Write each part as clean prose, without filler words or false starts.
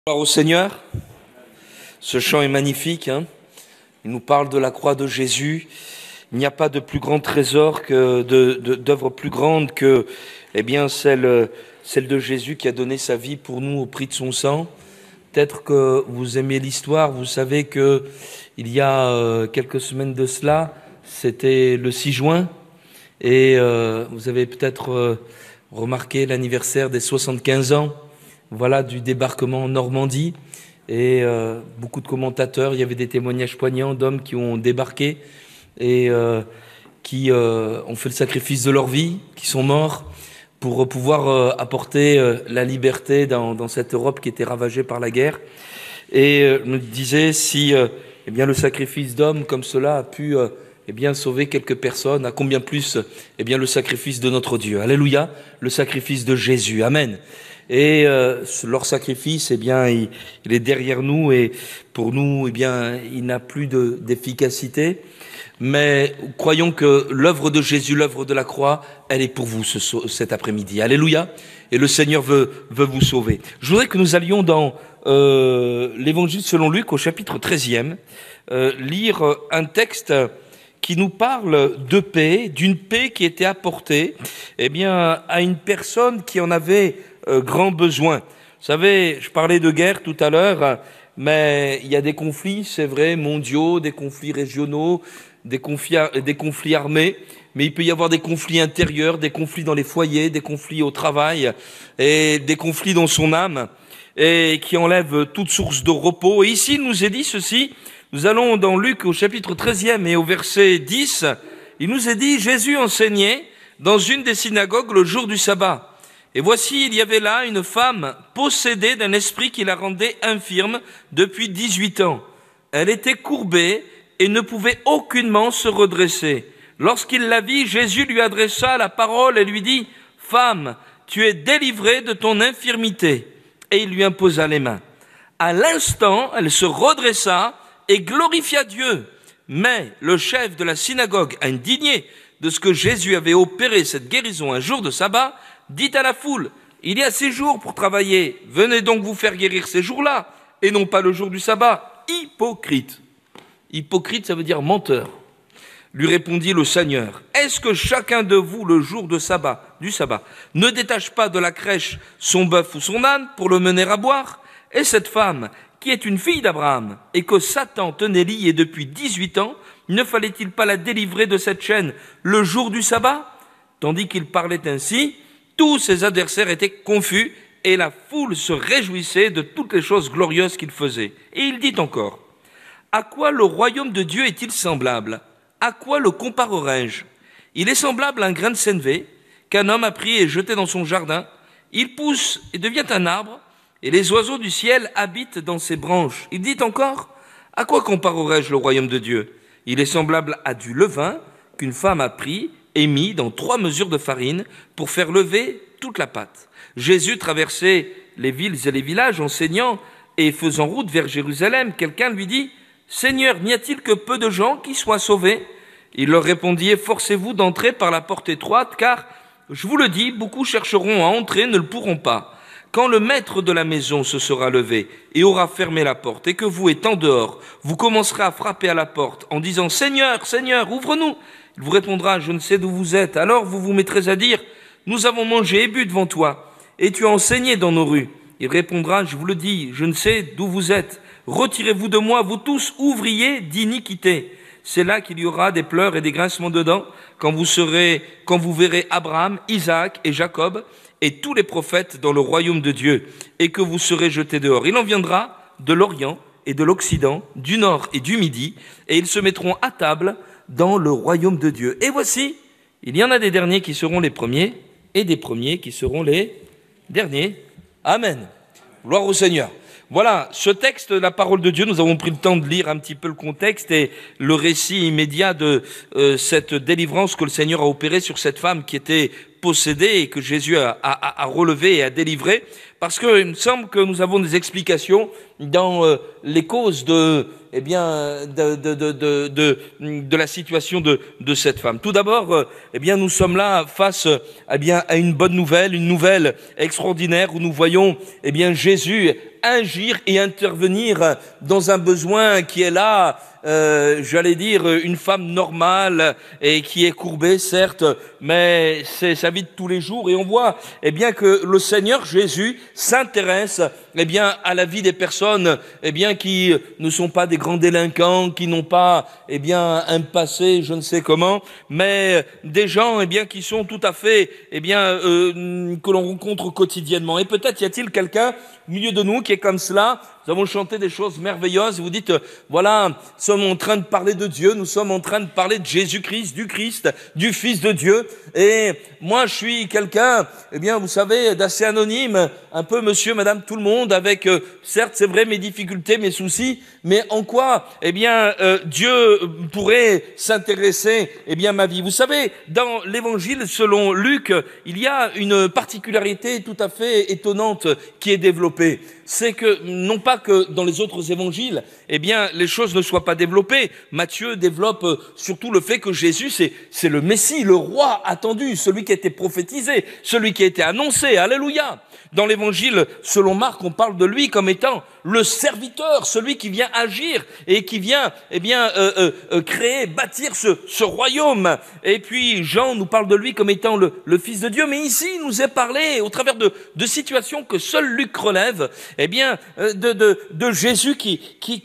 Gloire au Seigneur. Ce chant est magnifique, hein. Il nous parle de la croix de Jésus. Il n'y a pas de plus grand trésor que d'œuvre plus grande que celle de Jésus qui a donné sa vie pour nous au prix de son sang. Peut-être que vous aimez l'histoire, vous savez que il y a quelques semaines de cela, c'était le 6 juin, et vous avez peut-être remarqué l'anniversaire des 75 ans. Voilà, du débarquement en Normandie, et beaucoup de commentateurs, il y avait des témoignages poignants d'hommes qui ont débarqué et qui ont fait le sacrifice de leur vie, qui sont morts pour pouvoir apporter la liberté dans cette Europe qui était ravagée par la guerre. Et je me disais si le sacrifice d'hommes comme cela a pu sauver quelques personnes, à combien plus le sacrifice de notre Dieu. Alléluia, le sacrifice de Jésus. Amen. Et leur sacrifice, il est derrière nous, et pour nous, il n'a plus d'efficacité. Mais croyons que l'œuvre de Jésus, l'œuvre de la croix, elle est pour vous cet après-midi. Alléluia. Et le Seigneur veut vous sauver. Je voudrais que nous allions dans l'Évangile selon Luc, au chapitre 13e, lire un texte qui nous parle de paix, d'une paix qui était apportée à une personne qui en avait grand besoin. Vous savez, je parlais de guerre tout à l'heure, mais il y a des conflits, c'est vrai, mondiaux, des conflits régionaux, des conflits armés, mais il peut y avoir des conflits intérieurs, des conflits dans les foyers, des conflits au travail, et des conflits dans son âme, et qui enlèvent toute source de repos. Et ici, il nous est dit ceci, nous allons dans Luc au chapitre 13e et au verset 10, il nous est dit, Jésus enseignait dans une des synagogues le jour du sabbat. Et voici, il y avait là une femme possédée d'un esprit qui la rendait infirme depuis 18 ans. Elle était courbée et ne pouvait aucunement se redresser. Lorsqu'il la vit, Jésus lui adressa la parole et lui dit, « Femme, tu es délivrée de ton infirmité. » Et il lui imposa les mains. À l'instant, elle se redressa et glorifia Dieu. Mais le chef de la synagogue, indigné de ce que Jésus avait opéré cette guérison un jour de sabbat, dit à la foule, il y a 6 jours pour travailler, venez donc vous faire guérir ces jours-là, et non pas le jour du sabbat. Hypocrite. Hypocrite, ça veut dire menteur. Lui répondit le Seigneur, est-ce que chacun de vous, le jour du sabbat, ne détache pas de la crèche son bœuf ou son âne pour le mener à boire? Et cette femme, qui est une fille d'Abraham, et que Satan tenait liée depuis 18 ans, ne fallait-il pas la délivrer de cette chaîne le jour du sabbat? Tandis qu'il parlait ainsi, tous ses adversaires étaient confus et la foule se réjouissait de toutes les choses glorieuses qu'il faisait. Et il dit encore, « À quoi le royaume de Dieu est-il semblable? À quoi le comparerai-je? Il est semblable à un grain de sénévé qu'un homme a pris et jeté dans son jardin. Il pousse et devient un arbre, et les oiseaux du ciel habitent dans ses branches. » Il dit encore, « À quoi comparerai-je le royaume de Dieu? Il est semblable à du levain qu'une femme a pris et mis dans 3 mesures de farine pour faire lever toute la pâte. » Jésus traversait les villes et les villages enseignant et faisant route vers Jérusalem. Quelqu'un lui dit, « Seigneur, n'y a-t-il que peu de gens qui soient sauvés ?» Il leur répondit, « Efforcez-vous d'entrer par la porte étroite, car, je vous le dis, beaucoup chercheront à entrer, ne le pourront pas. Quand le maître de la maison se sera levé et aura fermé la porte, et que vous, étant dehors, vous commencerez à frapper à la porte en disant, « Seigneur, Seigneur, ouvre-nous !» Il vous répondra, « Je ne sais d'où vous êtes. » Alors vous vous mettrez à dire, « Nous avons mangé et bu devant toi, et tu as enseigné dans nos rues. » Il répondra, « Je vous le dis, je ne sais d'où vous êtes. Retirez-vous de moi, vous tous ouvriers d'iniquité. » C'est là qu'il y aura des pleurs et des grincements de dents, quand vous verrez Abraham, Isaac et Jacob, et tous les prophètes dans le royaume de Dieu, et que vous serez jetés dehors. Il en viendra de l'Orient et de l'Occident, du Nord et du Midi, et ils se mettront à table dans le royaume de Dieu. Et voici, il y en a des derniers qui seront les premiers, et des premiers qui seront les derniers. Amen. Gloire au Seigneur. Voilà, ce texte, la parole de Dieu, nous avons pris le temps de lire un petit peu le contexte et le récit immédiat de cette délivrance que le Seigneur a opérée sur cette femme qui était possédée et que Jésus a relevé et a délivré, parce qu'il me semble que nous avons des explications dans les causes de la situation de cette femme. Tout d'abord, nous sommes là face à une bonne nouvelle, une nouvelle extraordinaire où nous voyons Jésus agir et intervenir dans un besoin qui est là, j'allais dire une femme normale et qui est courbée, certes, mais c'est sa vie de tous les jours. Et on voit, eh bien, que le Seigneur Jésus s'intéresse, eh bien, à la vie des personnes, eh bien, qui ne sont pas des grands délinquants, qui n'ont pas, eh bien, un passé, je ne sais comment, mais des gens, eh bien, qui sont tout à fait, eh bien, que l'on rencontre quotidiennement. Et peut-être y a-t-il quelqu'un au milieu de nous qui est comme cela. Nous avons chanté des choses merveilleuses. Vous dites, voilà, nous sommes en train de parler de Dieu, nous sommes en train de parler de Jésus-Christ, du Fils de Dieu. Et moi, je suis quelqu'un, eh bien, vous savez, d'assez anonyme, un peu monsieur, madame, tout le monde, avec, certes, c'est vrai, mes difficultés, mes soucis, mais en quoi, eh bien, Dieu pourrait s'intéresser, eh bien, à ma vie. Vous savez, dans l'évangile selon Luc, il y a une particularité tout à fait étonnante qui est développée. C'est que, non pas que dans les autres évangiles, eh bien, les choses ne soient pas développées. Matthieu développe surtout le fait que Jésus, c'est le Messie, le roi attendu, celui qui a été prophétisé, celui qui a été annoncé. Alléluia! Dans l'évangile selon Marc, on parle de lui comme étant le serviteur, celui qui vient agir et qui vient, eh bien, créer, bâtir ce royaume. Et puis Jean nous parle de lui comme étant le Fils de Dieu. Mais ici, il nous est parlé, au travers de situations que seul Luc relève, eh bien, de Jésus qui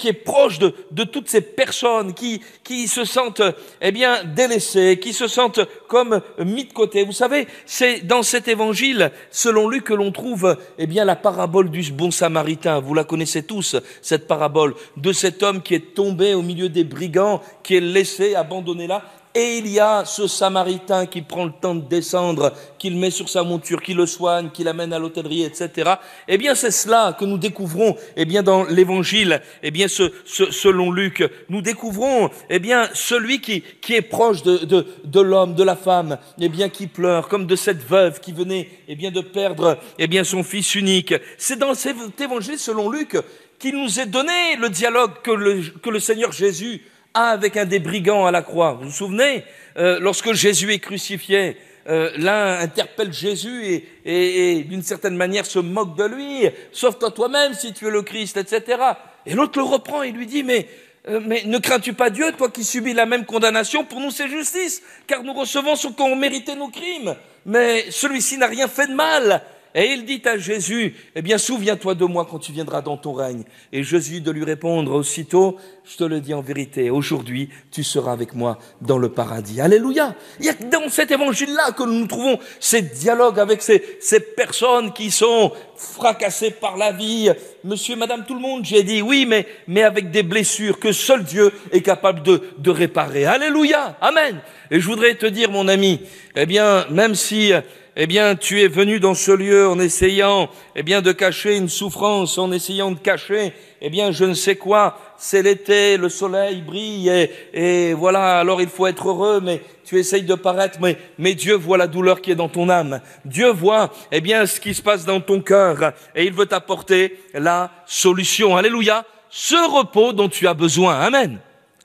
est proche de toutes ces personnes qui se sentent, eh bien, délaissées, qui se sentent comme mis de côté. Vous savez, c'est dans cet évangile, selon Luc, que l'on trouve, eh bien, la parabole du bon samaritain. Vous la connaissez tous, cette parabole de cet homme qui est tombé au milieu des brigands, qui est laissé, abandonné là. Et il y a ce samaritain qui prend le temps de descendre, qui le met sur sa monture, qui le soigne, qui l'amène à l'hôtellerie, etc. Eh bien, c'est cela que nous découvrons, eh bien, dans l'évangile, eh bien, selon Luc. Nous découvrons, eh bien, celui qui est proche de l'homme, de la femme, eh bien, qui pleure, comme de cette veuve qui venait, eh bien, de perdre, eh bien, son fils unique. C'est dans cet évangile, selon Luc, qu'il nous est donné le dialogue que le Seigneur Jésus avec un des brigands à la croix. Vous vous souvenez, lorsque Jésus est crucifié, l'un interpelle Jésus et d'une certaine manière se moque de lui. Sauve-toi toi-même si tu es le Christ, etc. Et l'autre le reprend et lui dit, mais ne crains-tu pas Dieu, toi qui subis la même condamnation? Pour nous c'est justice, car nous recevons ce qu'ont mérité nos crimes. Mais celui-ci n'a rien fait de mal. Et il dit à Jésus, eh bien, souviens-toi de moi quand tu viendras dans ton règne. Et Jésus de lui répondre aussitôt, je te le dis en vérité, aujourd'hui, tu seras avec moi dans le paradis. Alléluia! Il y a dans cet évangile-là que nous trouvons ces dialogues avec ces personnes qui sont fracassées par la vie. Monsieur, madame, tout le monde, j'ai dit oui, mais avec des blessures que seul Dieu est capable de réparer. Alléluia! Amen! Et je voudrais te dire, mon ami, eh bien, même si eh bien, tu es venu dans ce lieu en essayant, eh bien, de cacher une souffrance, en essayant de cacher, eh bien, je ne sais quoi. C'est l'été, le soleil brille et voilà, alors il faut être heureux, mais tu essayes de paraître, mais Dieu voit la douleur qui est dans ton âme. Dieu voit, eh bien, ce qui se passe dans ton cœur et il veut t'apporter la solution. Alléluia. Ce repos dont tu as besoin. Amen.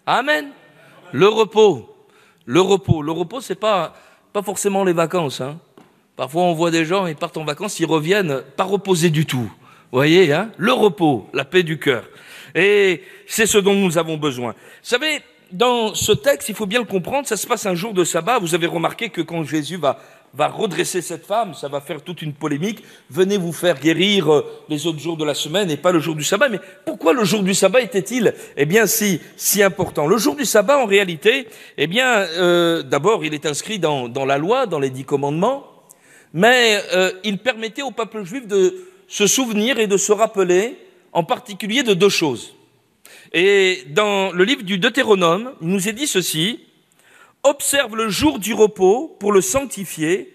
Amen. Le repos. Le repos, c'est pas forcément les vacances, hein. Parfois, on voit des gens, ils partent en vacances, ils reviennent pas reposés du tout. Vous voyez, hein? Le repos, la paix du cœur. Et c'est ce dont nous avons besoin. Vous savez, dans ce texte, il faut bien le comprendre, ça se passe un jour de sabbat. Vous avez remarqué que quand Jésus va redresser cette femme, ça va faire toute une polémique. Venez vous faire guérir les autres jours de la semaine et pas le jour du sabbat. Mais pourquoi le jour du sabbat était-il, eh bien, si important? Le jour du sabbat, en réalité, eh bien, d'abord, il est inscrit dans la loi, dans les 10 commandements. Mais il permettait au peuple juif de se souvenir et de se rappeler, en particulier de 2 choses. Et dans le livre du Deutéronome, il nous est dit ceci, « Observe le jour du repos pour le sanctifier,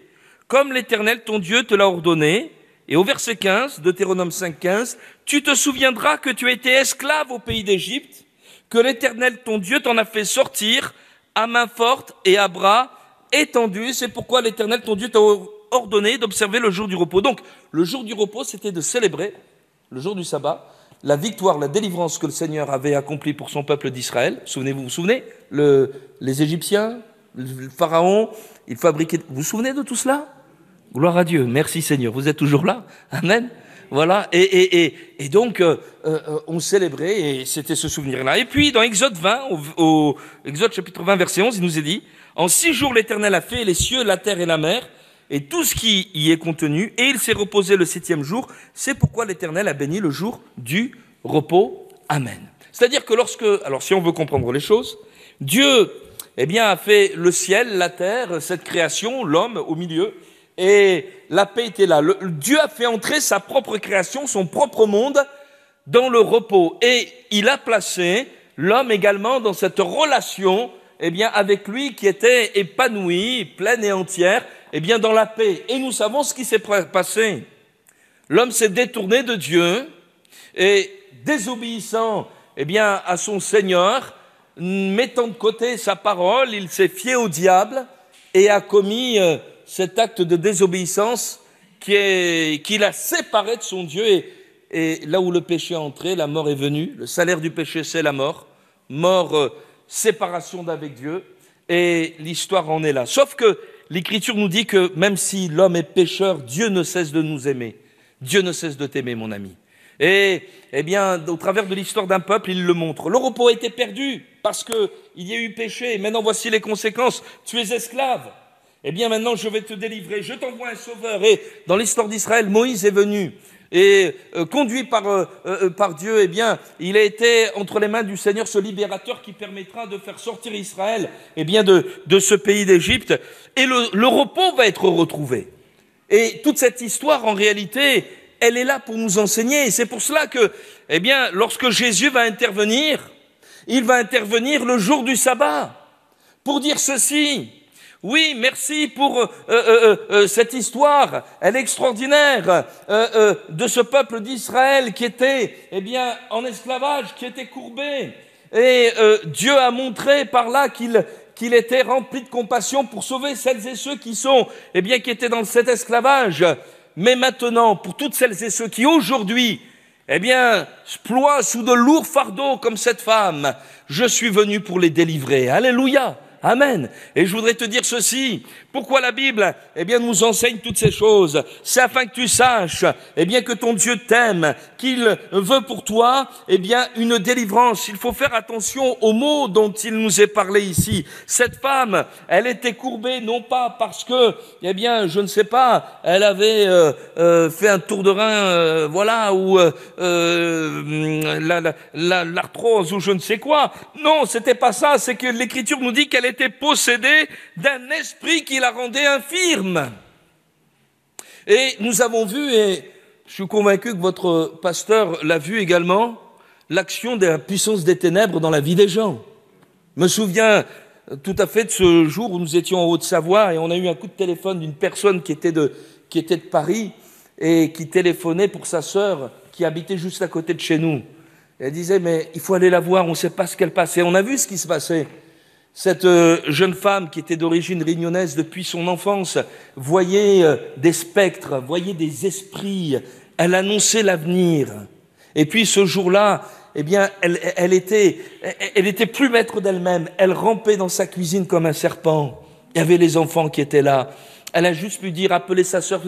comme l'Éternel ton Dieu te l'a ordonné. » Et au verset 15, Deutéronome 5,15, « Tu te souviendras que tu étais esclave au pays d'Égypte, que l'Éternel ton Dieu t'en a fait sortir à main forte et à bras étendus. C'est pourquoi l'Éternel ton Dieu t'a ordonné d'observer le jour du repos. » Donc, le jour du repos, c'était de célébrer, le jour du sabbat, la victoire, la délivrance que le Seigneur avait accomplie pour son peuple d'Israël. Vous vous souvenez, les Égyptiens, le Pharaon, vous vous souvenez de tout cela? Gloire à Dieu, merci Seigneur, vous êtes toujours là, amen. Voilà, et donc on célébrait, et c'était ce souvenir-là. Et puis dans Exode 20, au Exode chapitre 20, verset 11, il nous est dit, « En 6 jours l'Éternel a fait les cieux, la terre et la mer, et tout ce qui y est contenu, et il s'est reposé le 7e jour. C'est pourquoi l'Éternel a béni le jour du repos. Amen. » C'est-à-dire que alors si on veut comprendre les choses, Dieu, a fait le ciel, la terre, cette création, l'homme au milieu, et la paix était là. Dieu a fait entrer sa propre création, son propre monde, dans le repos. Et il a placé l'homme également dans cette relation, avec lui qui était épanouie, pleine et entière, dans la paix. Et nous savons ce qui s'est passé. L'homme s'est détourné de Dieu et désobéissant, à son Seigneur, mettant de côté sa parole, il s'est fié au diable et a commis cet acte de désobéissance qui l'a séparé de son Dieu. Et là où le péché est entré, la mort est venue. Le salaire du péché, c'est la mort. Mort, séparation d'avec Dieu. Et l'histoire en est là. Sauf que l'Écriture nous dit que même si l'homme est pécheur, Dieu ne cesse de nous aimer. Dieu ne cesse de t'aimer, mon ami. Et, au travers de l'histoire d'un peuple, il le montre. Le repos a été perdu parce qu'il y a eu péché. Maintenant, voici les conséquences. Tu es esclave. Maintenant, je vais te délivrer. Je t'envoie un sauveur. Et dans l'histoire d'Israël, Moïse est venu. Et conduit par Dieu, il a été entre les mains du Seigneur ce libérateur qui permettra de faire sortir Israël, de ce pays d'Égypte. Et le repos va être retrouvé. Et toute cette histoire, en réalité, elle est là pour nous enseigner. Et c'est pour cela que, lorsque Jésus va intervenir, il va intervenir le jour du sabbat pour dire ceci. Oui, merci pour cette histoire, elle est extraordinaire, de ce peuple d'Israël qui était, en esclavage, qui était courbé. Et Dieu a montré par là qu'il était rempli de compassion pour sauver celles et ceux qui sont, qui étaient dans cet esclavage. Mais maintenant, pour toutes celles et ceux qui aujourd'hui, se ploient sous de lourds fardeaux comme cette femme, je suis venu pour les délivrer. Alléluia. Amen. Et je voudrais te dire ceci. Pourquoi la Bible, nous enseigne toutes ces choses? C'est afin que tu saches, que ton Dieu t'aime, qu'il veut pour toi, une délivrance. Il faut faire attention aux mots dont il nous est parlé ici. Cette femme, elle était courbée, non pas parce que, je ne sais pas, elle avait fait un tour de rein, ou l'arthrose ou je ne sais quoi. Non, c'était pas ça. C'est que l'Écriture nous dit qu'elle était possédée d'un esprit qui la rendait infirme. Et nous avons vu, et je suis convaincu que votre pasteur l'a vu également, l'action de la puissance des ténèbres dans la vie des gens. Je me souviens tout à fait de ce jour où nous étions en Haute-Savoie et on a eu un coup de téléphone d'une personne qui était de Paris et qui téléphonait pour sa sœur qui habitait juste à côté de chez nous. Elle disait, mais il faut aller la voir, on ne sait pas ce qu'elle passait. On a vu ce qui se passait. Cette jeune femme qui était d'origine réunionnaise depuis son enfance voyait des spectres, voyait des esprits, elle annonçait l'avenir. Et puis ce jour-là, elle était plus maître d'elle-même, elle rampait dans sa cuisine comme un serpent. Il y avait les enfants qui étaient là. Elle a juste pu dire, appeler sa sœur,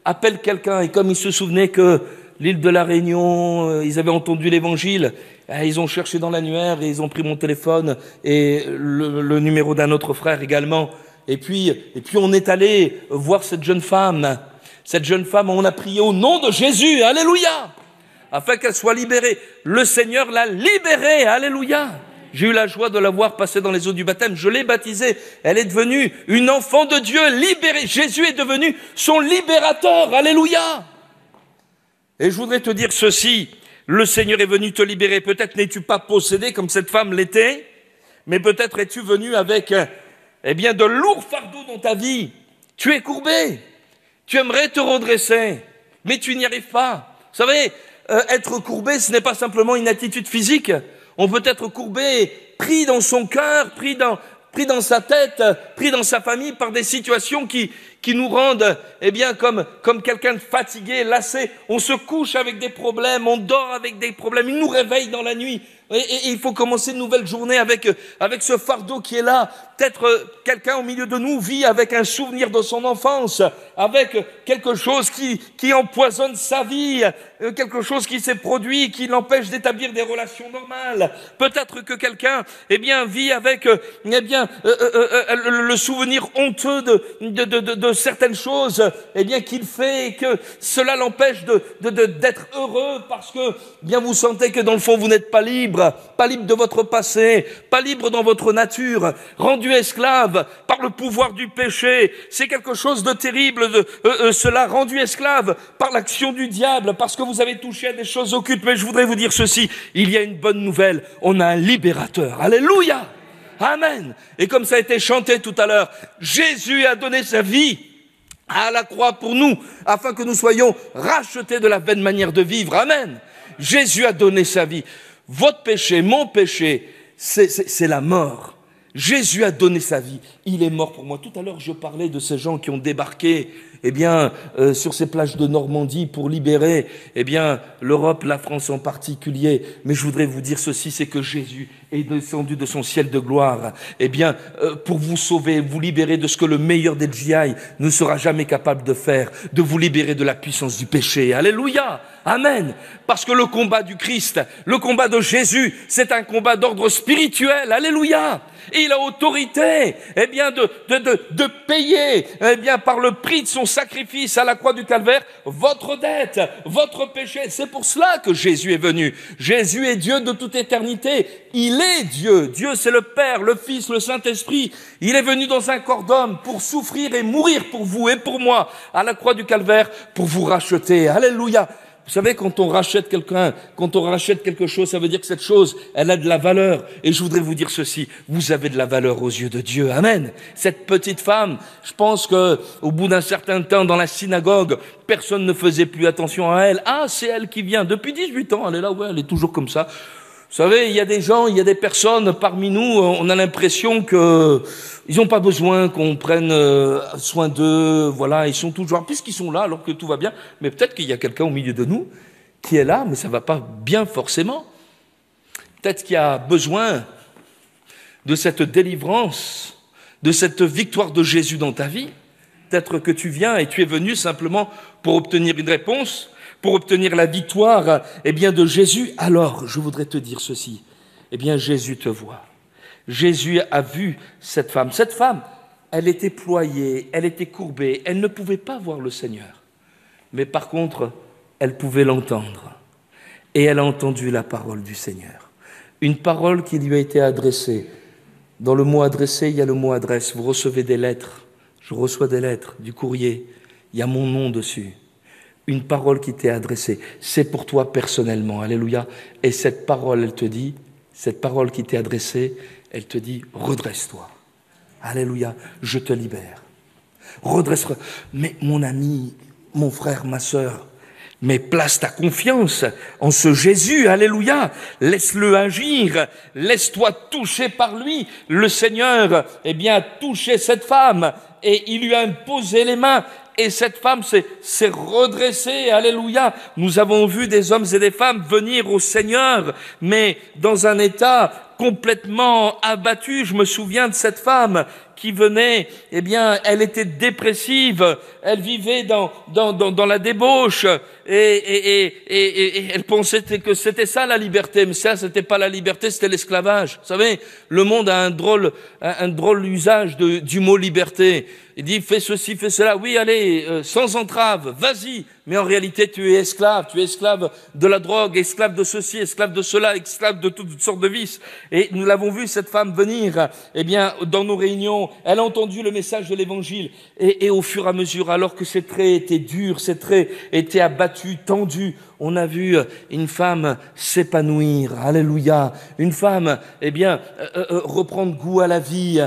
appelle quelqu'un. Et comme ils se souvenaient que l'île de la Réunion, ils avaient entendu l'évangile, ils ont cherché dans l'annuaire et ils ont pris mon téléphone et le numéro d'un autre frère également. Et puis on est allé voir cette jeune femme. Cette jeune femme, on a prié au nom de Jésus, alléluia, afin qu'elle soit libérée. Le Seigneur l'a libérée, alléluia. J'ai eu la joie de la voir passer dans les eaux du baptême. Je l'ai baptisée. Elle est devenue une enfant de Dieu libérée. Jésus est devenu son libérateur, alléluia. Et je voudrais te dire ceci. Le Seigneur est venu te libérer. Peut-être n'es-tu pas possédé comme cette femme l'était, mais peut-être es-tu venu avec, de lourds fardeaux dans ta vie. Tu es courbé. Tu aimerais te redresser, mais tu n'y arrives pas. Vous savez, être courbé, ce n'est pas simplement une attitude physique. On peut être courbé, pris dans son cœur, pris dans sa tête, pris dans sa famille par des situations qui qui nous rendent, eh bien, comme quelqu'un de fatigué, lassé. On se couche avec des problèmes, on dort avec des problèmes, il nous réveille dans la nuit. Et il faut commencer une nouvelle journée avec ce fardeau qui est là. Peut-être quelqu'un au milieu de nous vit avec un souvenir de son enfance, avec quelque chose qui empoisonne sa vie, quelque chose qui s'est produit, qui l'empêche d'établir des relations normales. Peut-être que quelqu'un, eh bien, vit avec, le souvenir honteux de certaines choses, eh bien, qu'il fait et que cela l'empêche d'être heureux parce que, bien, vous sentez que dans le fond, vous n'êtes pas libre de votre passé, pas libre dans votre nature, rendu esclave par le pouvoir du péché. C'est quelque chose de terrible, cela rendu esclave par l'action du diable, parce que vous avez touché à des choses occultes. Mais je voudrais vous dire ceci, il y a une bonne nouvelle, on a un libérateur. Alléluia! Amen! Et comme ça a été chanté tout à l'heure, Jésus a donné sa vie à la croix pour nous, afin que nous soyons rachetés de la vaine manière de vivre. Amen! Jésus a donné sa vie. Votre péché, mon péché, c'est la mort. Jésus a donné sa vie. Il est mort pour moi. Tout à l'heure, je parlais de ces gens qui ont débarqué, sur ces plages de Normandie pour libérer, l'Europe, la France en particulier. Mais je voudrais vous dire ceci, c'est que Jésus est descendu de son ciel de gloire, pour vous sauver, vous libérer de ce que le meilleur des GI ne sera jamais capable de faire, de vous libérer de la puissance du péché. Alléluia! Amen! Parce que le combat du Christ, le combat de Jésus, c'est un combat d'ordre spirituel. Alléluia! Et il a autorité, de payer, par le prix de son sacrifice à la croix du Calvaire, votre dette, votre péché. C'est pour cela que Jésus est venu. Jésus est Dieu de toute éternité. Il est Dieu. Dieu, c'est le Père, le Fils, le Saint-Esprit. Il est venu dans un corps d'homme pour souffrir et mourir pour vous et pour moi à la croix du Calvaire pour vous racheter. Alléluia! Vous savez, quand on rachète quelqu'un, quand on rachète quelque chose, ça veut dire que cette chose, elle a de la valeur. Et je voudrais vous dire ceci, vous avez de la valeur aux yeux de Dieu. Amen. Cette petite femme, je pense que au bout d'un certain temps dans la synagogue, personne ne faisait plus attention à elle. Ah, c'est elle qui vient. Depuis 18 ans, elle est là, ouais, elle est toujours comme ça. Vous savez, il y a des gens, il y a des personnes parmi nous, on a l'impression que ils n'ont pas besoin qu'on prenne soin d'eux, voilà, ils sont toujours, puisqu'ils sont là alors que tout va bien, mais peut-être qu'il y a quelqu'un au milieu de nous qui est là, mais ça va pas bien forcément. Peut-être qu'il y a besoin de cette délivrance, de cette victoire de Jésus dans ta vie. Peut-être que tu viens et tu es venu simplement pour obtenir une réponse, pour obtenir la victoire, de Jésus. Alors, je voudrais te dire ceci. Jésus te voit. Jésus a vu cette femme. Cette femme, elle était ployée, elle était courbée, elle ne pouvait pas voir le Seigneur. Mais par contre, elle pouvait l'entendre. Et elle a entendu la parole du Seigneur. Une parole qui lui a été adressée. Dans le mot adressé, il y a le mot adresse. Vous recevez des lettres. Je reçois des lettres, du courrier. Il y a mon nom dessus. Une parole qui t'est adressée, c'est pour toi personnellement, alléluia. Et cette parole, elle te dit, cette parole qui t'est adressée, elle te dit, redresse-toi. Alléluia, je te libère. Redresse-toi. Mais mon ami, mon frère, ma sœur, mais place ta confiance en ce Jésus, alléluia. Laisse-le agir, laisse-toi toucher par lui. Le Seigneur, a touché cette femme et il lui a imposé les mains. Et cette femme s'est redressée, alléluia. Nous avons vu des hommes et des femmes venir au Seigneur, mais dans un état complètement abattu. Je me souviens de cette femme qui venait, elle était dépressive, elle vivait dans la débauche, et elle pensait que c'était ça la liberté, mais ça, c'était pas la liberté, c'était l'esclavage. Vous savez, le monde a un drôle usage du mot liberté. Il dit, fais ceci, fais cela, oui, allez, sans entrave, vas-y. Mais en réalité, tu es esclave de la drogue, esclave de ceci, esclave de cela, esclave de toutes sortes de vices. Et nous l'avons vu, cette femme venir, dans nos réunions, elle a entendu le message de l'évangile, et au fur et à mesure, alors que ses traits étaient durs, ses traits étaient abattus, tendus, on a vu une femme s'épanouir, alléluia, une femme, reprendre goût à la vie,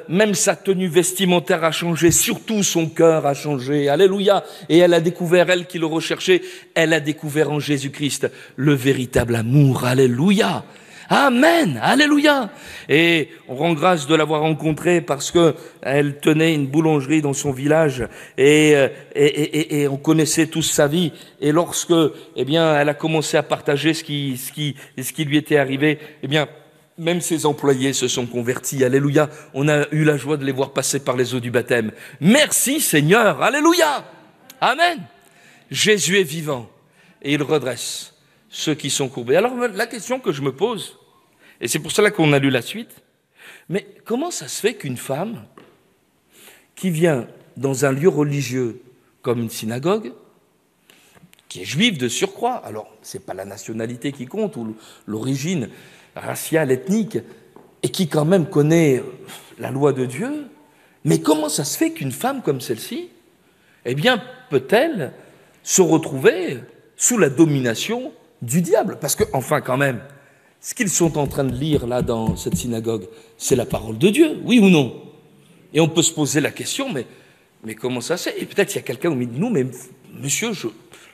même sa tenue vestimentaire a changé, surtout son cœur a changé, alléluia, et elle a découvert, elle qui le recherchait, elle a découvert en Jésus-Christ le véritable amour, alléluia. Amen, alléluia. Et on rend grâce de l'avoir rencontrée parce que elle tenait une boulangerie dans son village et on connaissait tous sa vie. Et lorsque, eh bien, elle a commencé à partager ce qui lui était arrivé, eh bien, même ses employés se sont convertis, alléluia. On a eu la joie de les voir passer par les eaux du baptême. Merci Seigneur, alléluia. Amen. Jésus est vivant et il redresse ceux qui sont courbés. Alors la question que je me pose, et c'est pour cela qu'on a lu la suite, mais comment ça se fait qu'une femme qui vient dans un lieu religieux comme une synagogue, qui est juive de surcroît, alors c'est pas la nationalité qui compte ou l'origine raciale, ethnique, et qui quand même connaît la loi de Dieu, mais comment ça se fait qu'une femme comme celle-ci, eh bien, peut-elle se retrouver sous la domination du diable? Parce que, enfin, quand même, ce qu'ils sont en train de lire là dans cette synagogue, c'est la parole de Dieu, oui ou non? Et on peut se poser la question, mais comment ça se fait? Et peut-être il y a quelqu'un au milieu de nous, mais monsieur,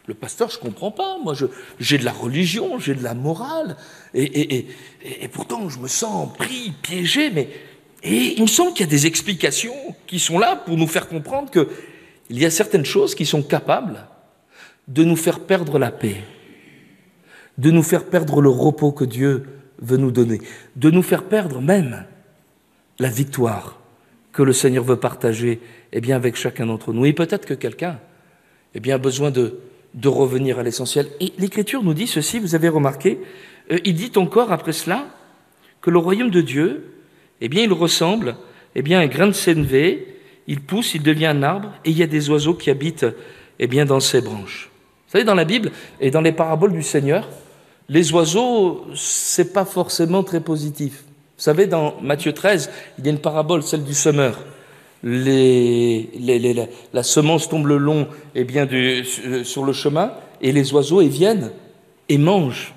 le pasteur, je comprends pas. Moi, j'ai de la religion, j'ai de la morale, et pourtant je me sens pris, piégé. Et il me semble qu'il y a des explications qui sont là pour nous faire comprendre que il y a certaines choses qui sont capables de nous faire perdre la paix, de nous faire perdre le repos que Dieu veut nous donner, de nous faire perdre même la victoire que le Seigneur veut partager, eh bien, avec chacun d'entre nous. Et peut-être que quelqu'un, eh bien, a besoin de revenir à l'essentiel. Et l'Écriture nous dit ceci, vous avez remarqué, il dit encore après cela que le royaume de Dieu, eh bien, il ressemble, eh bien, à un grain de sénévé, il pousse, il devient un arbre, et il y a des oiseaux qui habitent, eh bien, dans ses branches. Vous savez, dans la Bible et dans les paraboles du Seigneur, les oiseaux, c'est pas forcément très positif. Vous savez, dans Matthieu 13, il y a une parabole, celle du semeur. La semence tombe le long, eh bien, sur le chemin, et les oiseaux, ils viennent et mangent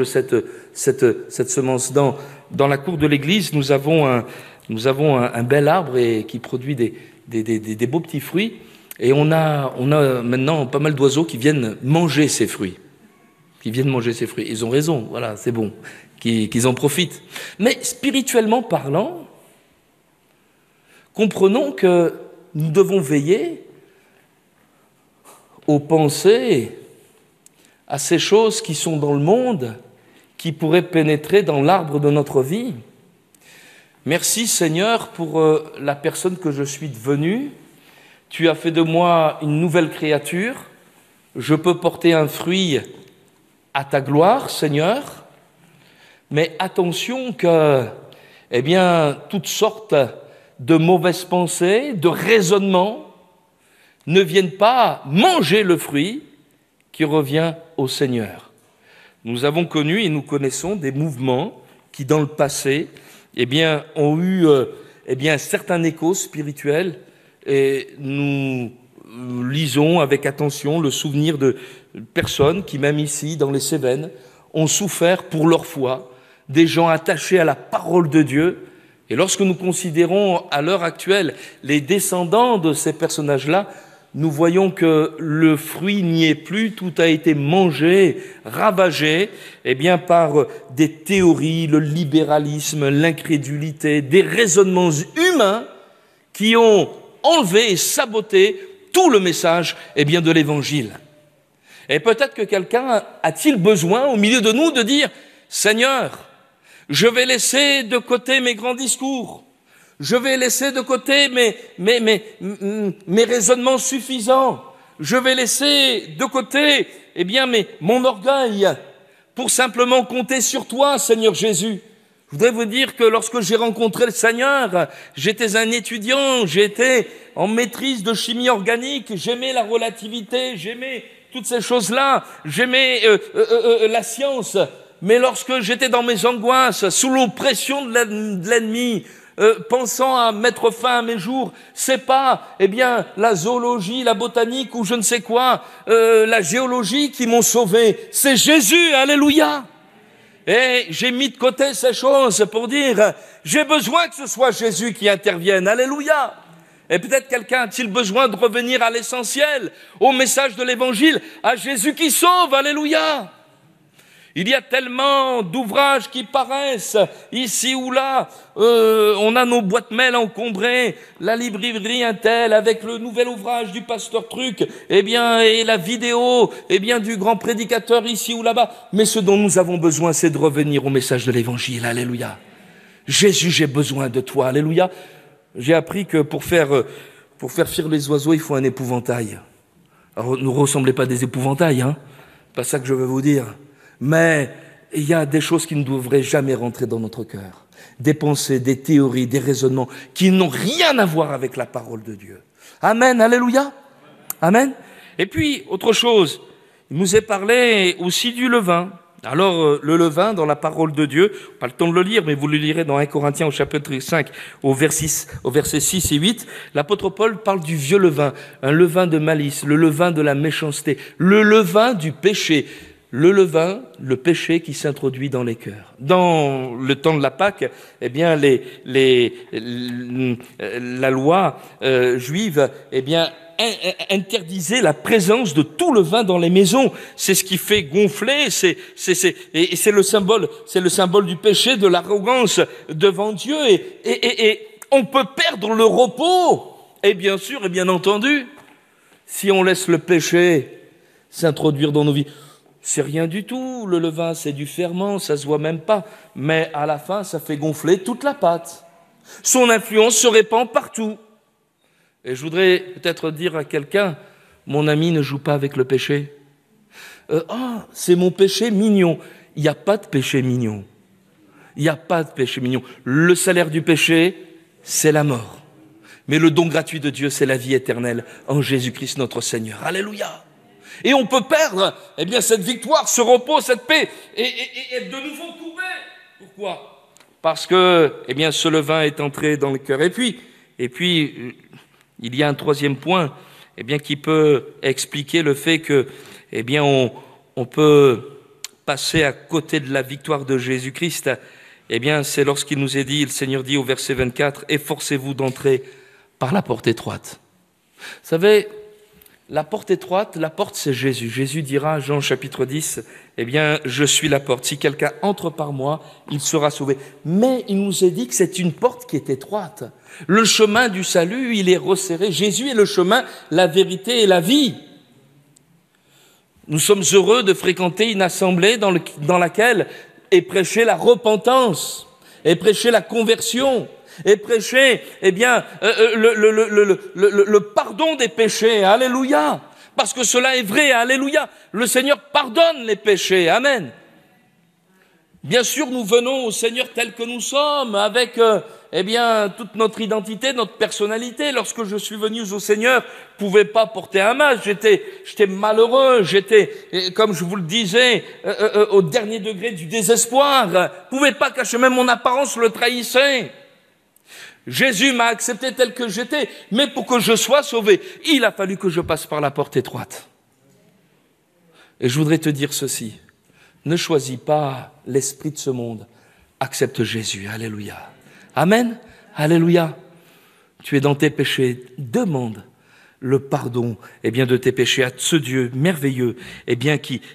cette semence. Dans la cour de l'église, nous avons un bel arbre qui produit des beaux petits fruits, et on a maintenant pas mal d'oiseaux qui viennent manger ces fruits. Ils ont raison, voilà, c'est bon, qu'ils en profitent. Mais spirituellement parlant, comprenons que nous devons veiller aux pensées, à ces choses qui sont dans le monde, qui pourraient pénétrer dans l'arbre de notre vie. Merci Seigneur pour la personne que je suis devenue. Tu as fait de moi une nouvelle créature. Je peux porter un fruit à ta gloire, Seigneur. Mais attention que, eh bien, toutes sortes de mauvaises pensées, de raisonnements ne viennent pas manger le fruit qui revient au Seigneur. Nous avons connu et nous connaissons des mouvements qui, dans le passé, eh bien, ont eu un certain écho spirituel, et nous lisons avec attention le souvenir de personnes qui, même ici, dans les Cévennes, ont souffert pour leur foi, des gens attachés à la parole de Dieu. Et lorsque nous considérons à l'heure actuelle les descendants de ces personnages-là, nous voyons que le fruit n'y est plus, tout a été mangé, ravagé, eh bien, par des théories, le libéralisme, l'incrédulité, des raisonnements humains qui ont enlevé et saboté tout le message, eh bien, de l'Évangile. Et peut-être que quelqu'un a-t-il besoin, au milieu de nous, de dire « Seigneur, je vais laisser de côté mes grands discours. Je vais laisser de côté mes raisonnements suffisants. Je vais laisser de côté, eh bien, mon orgueil pour simplement compter sur toi, Seigneur Jésus. » Je voudrais vous dire que lorsque j'ai rencontré le Seigneur, j'étais un étudiant, j'étais en maîtrise de chimie organique, j'aimais la relativité, j'aimais toutes ces choses-là, j'aimais la science. Mais lorsque j'étais dans mes angoisses, sous l'oppression de l'ennemi, pensant à mettre fin à mes jours, c'est pas, eh bien, la zoologie, la botanique ou je ne sais quoi, la géologie qui m'ont sauvé. C'est Jésus, alléluia. Et j'ai mis de côté ces choses pour dire, j'ai besoin que ce soit Jésus qui intervienne, alléluia. Et peut-être quelqu'un a-t-il besoin de revenir à l'essentiel, au message de l'Évangile, à Jésus qui sauve, alléluia. Il y a tellement d'ouvrages qui paraissent ici ou là. On a nos boîtes mail encombrées, la librairie Intel avec le nouvel ouvrage du pasteur Truc, et la vidéo, du grand prédicateur ici ou là-bas. Mais ce dont nous avons besoin, c'est de revenir au message de l'évangile. Alléluia. Jésus, j'ai besoin de toi. Alléluia. J'ai appris que pour faire fuir les oiseaux, il faut un épouvantail. Alors, ne ressemblez pas à des épouvantails, hein. Pas ça que je veux vous dire. Mais il y a des choses qui ne devraient jamais rentrer dans notre cœur. Des pensées, des théories, des raisonnements qui n'ont rien à voir avec la parole de Dieu. Amen, alléluia. Amen. Et puis, autre chose, il nous est parlé aussi du levain. Alors, le levain, dans la parole de Dieu, pas le temps de le lire, mais vous le lirez dans 1 Corinthiens au chapitre 5, au verset 6 et 8, l'apôtre Paul parle du vieux levain, un levain de malice, le levain de la méchanceté, le levain du péché. Le levain, le péché qui s'introduit dans les cœurs. Dans le temps de la Pâque, la loi juive, interdisait la présence de tout levain dans les maisons. C'est ce qui fait gonfler, c'est le symbole du péché, de l'arrogance devant Dieu, et on peut perdre le repos. Et bien sûr, et bien entendu, si on laisse le péché s'introduire dans nos vies. C'est rien du tout, le levain, c'est du ferment, ça se voit même pas. Mais à la fin, ça fait gonfler toute la pâte. Son influence se répand partout. Et je voudrais peut-être dire à quelqu'un, mon ami, ne joue pas avec le péché. C'est mon péché mignon. Il n'y a pas de péché mignon. Il n'y a pas de péché mignon. Le salaire du péché, c'est la mort. Mais le don gratuit de Dieu, c'est la vie éternelle en Jésus-Christ notre Seigneur. Alléluia. Et on peut perdre, cette victoire, ce repos, cette paix, et être de nouveau courbé. Pourquoi? Parce que, ce levain est entré dans le cœur. Et puis, il y a un troisième point, qui peut expliquer le fait que, on peut passer à côté de la victoire de Jésus-Christ. C'est lorsqu'il nous est dit, le Seigneur dit au verset 24, efforcez-vous d'entrer par la porte étroite. Vous savez, la porte étroite, la porte c'est Jésus. Jésus dira, Jean chapitre 10, je suis la porte. Si quelqu'un entre par moi, il sera sauvé. Mais il nous est dit que c'est une porte qui est étroite. Le chemin du salut, il est resserré. Jésus est le chemin, la vérité et la vie. Nous sommes heureux de fréquenter une assemblée dans laquelle est prêchée la repentance, est prêchée la conversion, et prêcher, le pardon des péchés. Alléluia. Parce que cela est vrai. Alléluia. Le Seigneur pardonne les péchés. Amen. Bien sûr, nous venons au Seigneur tel que nous sommes, avec, toute notre identité, notre personnalité. Lorsque je suis venu au Seigneur, je ne pouvais pas porter un masque. J'étais malheureux. J'étais, comme je vous le disais, au dernier degré du désespoir. Je ne pouvais pas cacher, même mon apparence le trahissait. Jésus m'a accepté tel que j'étais, mais pour que je sois sauvé, il a fallu que je passe par la porte étroite. Et je voudrais te dire ceci, ne choisis pas l'esprit de ce monde, accepte Jésus, alléluia. Amen, alléluia. Tu es dans tes péchés, demande le pardon de tes péchés à ce Dieu merveilleux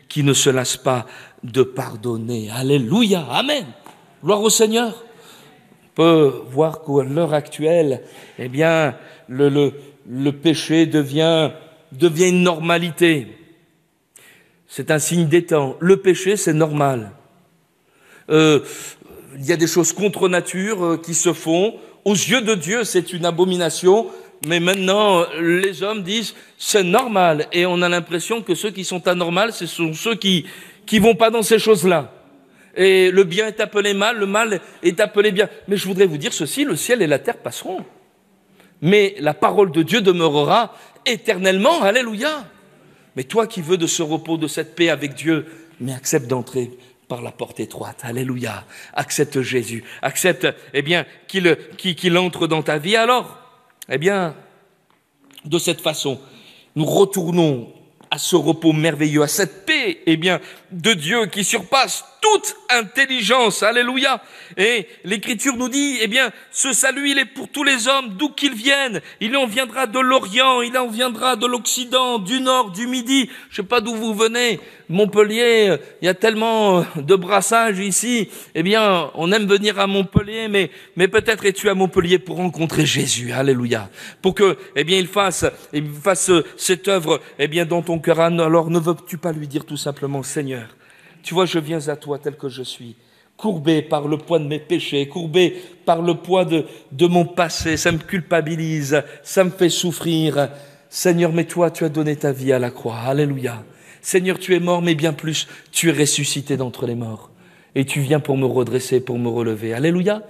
qui ne se lasse pas de pardonner. Alléluia, amen. Gloire au Seigneur. On peut voir qu'à l'heure actuelle, le péché devient une normalité. C'est un signe des temps. Le péché, c'est normal. Il y a des choses contre nature qui se font. Aux yeux de Dieu, c'est une abomination. Mais maintenant, les hommes disent, c'est normal. Et on a l'impression que ceux qui sont anormaux, ce sont ceux qui vont pas dans ces choses-là. Et le bien est appelé mal, le mal est appelé bien. Mais je voudrais vous dire ceci, le ciel et la terre passeront. Mais la parole de Dieu demeurera éternellement, alléluia. Mais toi qui veux de ce repos, de cette paix avec Dieu, mais accepte d'entrer par la porte étroite, alléluia. Accepte Jésus, accepte, qu'il entre dans ta vie. Alors, de cette façon, nous retournons à ce repos merveilleux, à cette paix, eh bien, de Dieu qui surpasse toute intelligence. Alléluia. Et l'Écriture nous dit, eh bien, ce salut, il est pour tous les hommes, d'où qu'ils viennent. Il en viendra de l'Orient, il en viendra de l'Occident, du Nord, du Midi. Je sais pas d'où vous venez. Montpellier, il y a tellement de brassages ici. Eh bien, on aime venir à Montpellier, mais peut-être es-tu à Montpellier pour rencontrer Jésus. Alléluia. Pour que, eh bien, il fasse cette œuvre, eh bien, dans ton cœur. Alors, ne veux-tu pas lui dire tout simplement, Seigneur, tu vois, je viens à toi tel que je suis, courbé par le poids de mes péchés, courbé par le poids de mon passé, ça me culpabilise, ça me fait souffrir. Seigneur, mais toi, tu as donné ta vie à la croix. Alléluia. Seigneur, tu es mort, mais bien plus, tu es ressuscité d'entre les morts. Et tu viens pour me redresser, pour me relever. Alléluia.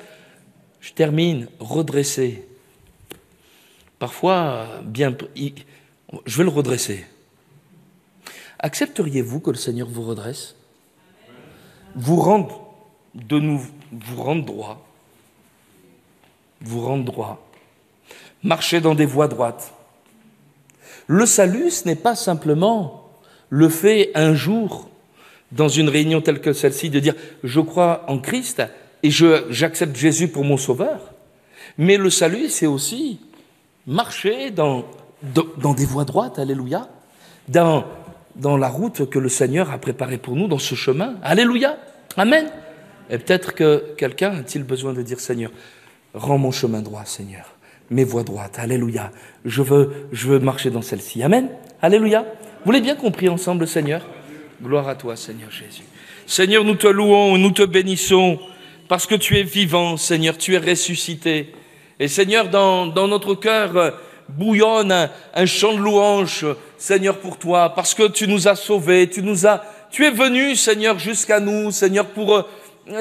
Je termine, redresser. Parfois, je vais le redresser. Accepteriez-vous que le Seigneur vous redresse ? Vous rendre droit. Vous rendre droit. Marcher dans des voies droites. Le salut, ce n'est pas simplement le fait un jour, dans une réunion telle que celle-ci, de dire « je crois en Christ et j'accepte Jésus pour mon sauveur ». Mais le salut, c'est aussi marcher dans des voies droites, alléluia, dans la route que le Seigneur a préparée pour nous, dans ce chemin, alléluia, amen. Et peut-être que quelqu'un a-t-il besoin de dire « Seigneur, rends mon chemin droit, Seigneur, mes voies droites, alléluia, je veux marcher dans celle-ci, amen, alléluia ». Vous l'avez bien compris ensemble, Seigneur? Gloire à toi, Seigneur Jésus. Seigneur, nous te louons, nous te bénissons, parce que tu es vivant, Seigneur, tu es ressuscité. Et Seigneur, dans notre cœur bouillonne un chant de louange, Seigneur, pour toi, parce que tu nous as sauvés, tu es venu, Seigneur, jusqu'à nous, Seigneur, pour,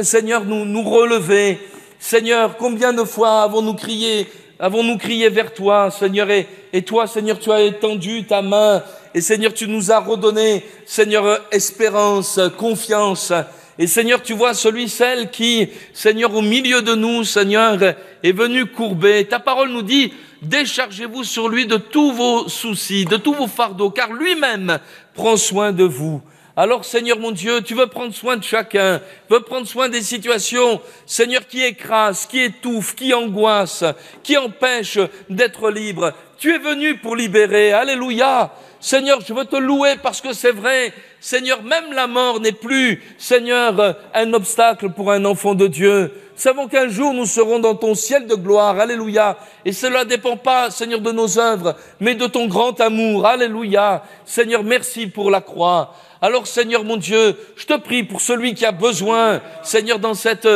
Seigneur, nous relever. Seigneur, combien de fois avons-nous crié vers toi, Seigneur, et toi, Seigneur, tu as étendu ta main, et Seigneur, tu nous as redonné, Seigneur, espérance, confiance. Et Seigneur, tu vois celle qui, Seigneur, au milieu de nous, Seigneur, est venu courber. Ta parole nous dit, déchargez-vous sur lui de tous vos soucis, de tous vos fardeaux, car lui-même prend soin de vous. Alors, Seigneur mon Dieu, tu veux prendre soin de chacun, veux prendre soin des situations, Seigneur, qui écrasent, qui étouffent, qui angoissent, qui empêchent d'être libre. Tu es venu pour libérer, alléluia. Seigneur, je veux te louer parce que c'est vrai, Seigneur, même la mort n'est plus, Seigneur, un obstacle pour un enfant de Dieu. Savons qu'un jour nous serons dans ton ciel de gloire, alléluia. Et cela ne dépend pas, Seigneur, de nos œuvres, mais de ton grand amour, alléluia. Seigneur, merci pour la croix. Alors, Seigneur mon Dieu, je te prie pour celui qui a besoin, Seigneur, dans cet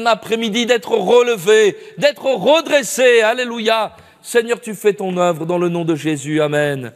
après-midi, d'être relevé, d'être redressé, alléluia. Seigneur, tu fais ton œuvre dans le nom de Jésus, amen.